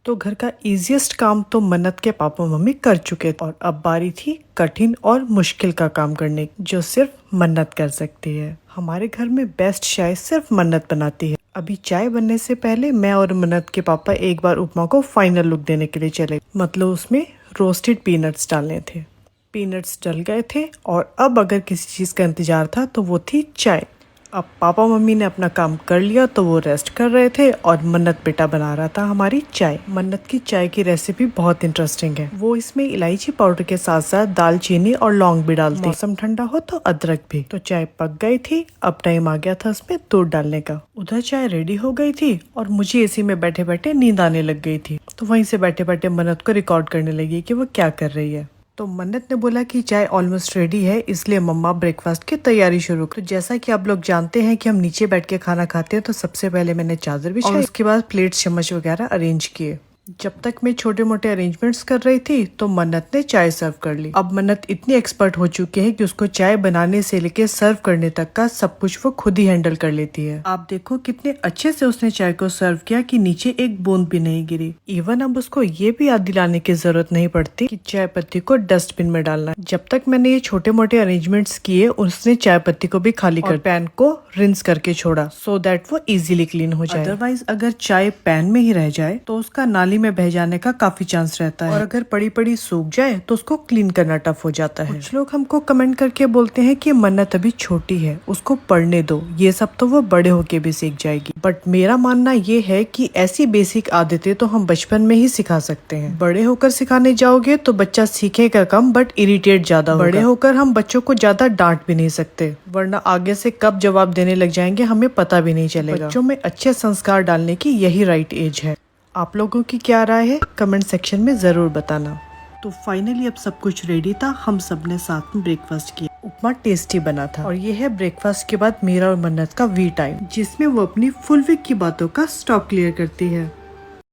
तो घर का इजीएस्ट काम तो मन्नत के पापा मम्मी कर चुके थे और अब बारी थी कठिन और मुश्किल का काम करने की, जो सिर्फ मन्नत कर सकती है। हमारे घर में बेस्ट चाय सिर्फ मन्नत बनाती है। अभी चाय बनने से पहले मैं और मन्नत के पापा एक बार उपमा को फाइनल लुक देने के लिए चले, मतलब उसमें रोस्टेड पीनट्स डालने थे। पीनट्स डल गए थे और अब अगर किसी चीज का इंतजार था तो वो थी चाय। अब पापा मम्मी ने अपना काम कर लिया तो वो रेस्ट कर रहे थे और मन्नत बेटा बना रहा था हमारी चाय। मन्नत की चाय की रेसिपी बहुत इंटरेस्टिंग है। वो इसमें इलायची पाउडर के साथ साथ दालचीनी और लौंग भी डालती। मौसम ठंडा हो तो अदरक भी। तो चाय पक गई थी, अब टाइम आ गया था उसमें दूध डालने का। उधर चाय रेडी हो गई थी और मुझे एसी में बैठे बैठे नींद आने लग गई थी, तो वहीं से बैठे बैठे मन्नत को रिकॉर्ड करने लगी कि वो क्या कर रही है। तो मन्नत ने बोला कि चाय ऑलमोस्ट रेडी है, इसलिए मम्मा ब्रेकफास्ट की तैयारी शुरू कर। जैसा कि आप लोग जानते हैं कि हम नीचे बैठ के खाना खाते हैं, तो सबसे पहले मैंने चादर बिछाई और उसके बाद प्लेट चम्मच वगैरह अरेंज किए। जब तक मैं छोटे मोटे अरेंजमेंट्स कर रही थी तो मन्नत ने चाय सर्व कर ली। अब मन्नत इतनी एक्सपर्ट हो चुकी है कि उसको चाय बनाने से लेके सर्व करने तक का सब कुछ वो खुद ही हैंडल कर लेती है। आप देखो कितने अच्छे से उसने चाय को सर्व किया कि नीचे एक बूंद भी नहीं गिरी। इवन अब उसको ये भी याद दिलाने की जरूरत नहीं पड़ती कि चाय पत्ती को डस्टबिन में डालना है। जब तक मैंने ये छोटे मोटे अरेंजमेंट्स किए, उसने चाय पत्ती को भी खाली कर पैन को रिंस करके छोड़ा, सो दैट वो इजीली क्लीन हो जाए। अदरवाइज अगर चाय पैन में ही रह जाए तो उसका नाली में बह जाने का काफी चांस रहता है, और अगर पड़ी पड़ी सूख जाए तो उसको क्लीन करना टफ हो जाता है। कुछ लोग हमको कमेंट करके बोलते हैं कि मन्नत अभी छोटी है, उसको पढ़ने दो, ये सब तो वो बड़े होके भी सीख जाएगी। बट मेरा मानना ये है कि ऐसी बेसिक आदतें तो हम बचपन में ही सिखा सकते हैं। बड़े होकर सिखाने जाओगे तो बच्चा सीखेगा कम बट इरिटेट ज्यादा होगा। बड़े होकर हम बच्चों को ज्यादा डांट भी नहीं सकते, वरना आगे से कब जवाब देने लग जाएंगे हमें पता भी नहीं चलेगा। बच्चों में अच्छे संस्कार डालने की यही राइट एज है। आप लोगों की क्या राय है कमेंट सेक्शन में जरूर बताना। तो फाइनली अब सब कुछ रेडी था, हम सब ने साथ में ब्रेकफास्ट किया। उपमा टेस्टी बना था। और ये है ब्रेकफास्ट के बाद मेरा और मन्नत का वी टाइम, जिसमें वो अपनी फुल वीक की बातों का स्टॉक क्लियर करती है।